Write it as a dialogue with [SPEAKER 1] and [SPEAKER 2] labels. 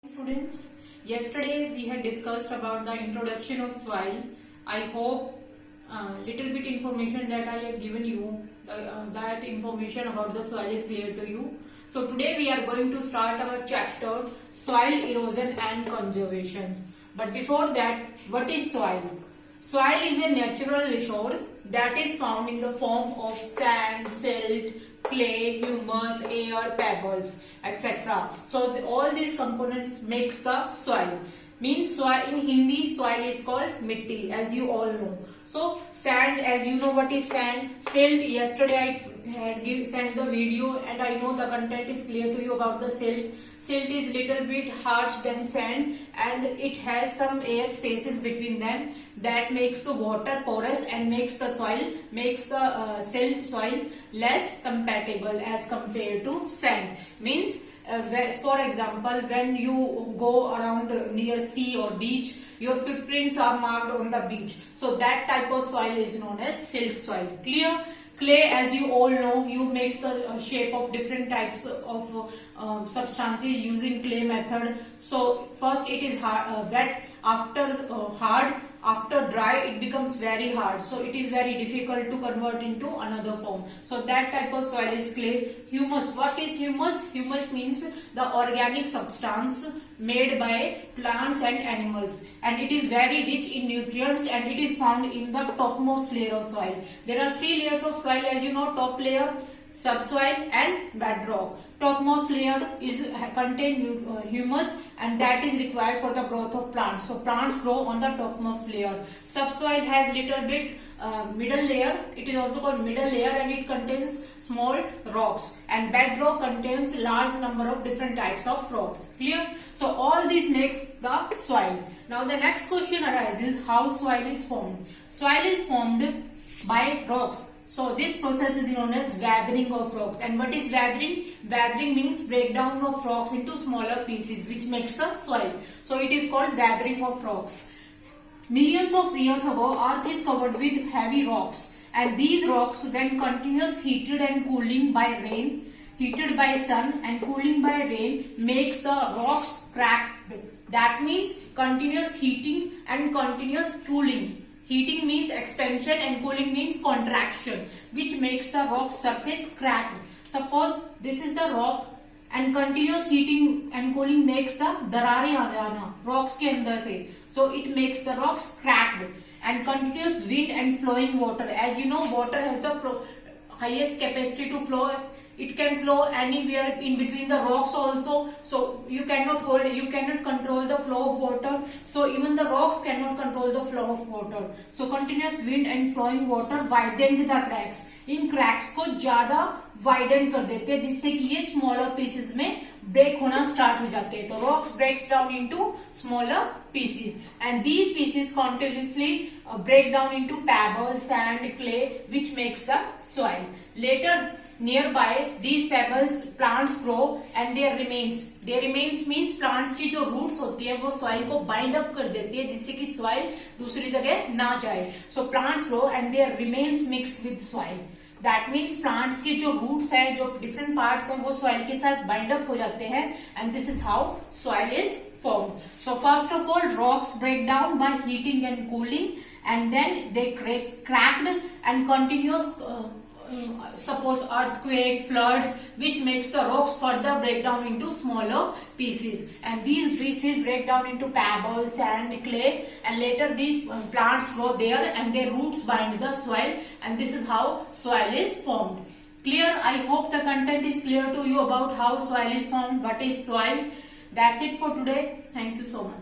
[SPEAKER 1] Students, yesterday we had discussed about the introduction of soil. I hope little bit information that I have given you, that information about the soil is clear to you. So today we are going to start our chapter soil erosion and conservation. But before that, what is soil? Soil is a natural resource that is found in the form of sand, silt, clay, humus, air, pebbles, etc. So all these components makes the soil. Means soil in Hindi, soil is called mitti, as you all know. So sand, as you know what is sand. Silt, yesterday I had sent the video and I know the content is clear to you about the silt. Silt is little bit harsh than sand and it has some air spaces between them that makes the water porous and makes the silt soil less compatible as compared to sand. Means for example, when you go around near sea or beach, your footprints are marked on the beach. So that type of soil is known as silt soil. Clear? Clay, as you all know, you makes the shape of different types of substances using clay method. So first it is wet, after hard, after dry it becomes very hard. So it is very difficult to convert into another form. So that type of soil is clay. Humus. What is humus? Humus means the organic substance made by plants and animals, and it is very rich in nutrients and it is found in the topmost layer of soil. There are three layers of soil, as you know: top layer, subsoil and bedrock. Topmost layer contain humus and that is required for the growth of plants. So plants grow on the topmost layer. Subsoil has little bit middle layer. It is also called middle layer and it contains small rocks. And bedrock contains large number of different types of rocks. Clear? So all this makes the soil. Now the next question arises: how soil is formed? Soil is formed by rocks. So this process is known as weathering of rocks. And what is weathering? Weathering means breakdown of rocks into smaller pieces, which makes the soil. So it is called weathering of rocks. Millions of years ago, earth is covered with heavy rocks. And these rocks, when continuous heated and cooling by rain, heated by sun and cooling by rain, makes the rocks cracked. That means continuous heating and continuous cooling. Heating means expansion and cooling means contraction, which makes the rock surface cracked. Suppose this is the rock and continuous heating and cooling makes the darare aa jana rocks ke andar se. So it makes the rocks cracked. And continuous wind and flowing water. As you know, water has the highest capacity to flow. It can flow anywhere in between the rocks also. So you cannot control the flow of water. So even the rocks cannot control the flow of water. So continuous wind and flowing water widened the cracks. In cracks को ज्यादा widen कर देते हैं जिससे कि ये smaller pieces में break होना start हो जाते हैं. तो rocks breaks down into smaller pieces and these pieces continuously break down into pebbles, sand, clay, which makes the soil. Later nearby these pebbles plants grow and their remains means plants की जो roots होती है वो soil को bind up कर देती है जिससे कि soil दूसरी जगह ना जाए. So plants grow and their remains mix with soil. That means plants के जो roots है, जो different parts हैं वो soil के साथ bind up हो जाते हैं and this is how soil is formed. So first of all, rocks break down by heating and cooling and then they cracked and continuous suppose earthquake, floods, which makes the rocks further break down into smaller pieces, and these pieces break down into pebbles, sand, clay, and later these plants grow there and their roots bind the soil, and this is how soil is formed. Clear? I hope the content is clear to you about how soil is formed, what is soil. That's it for today. Thank you so much.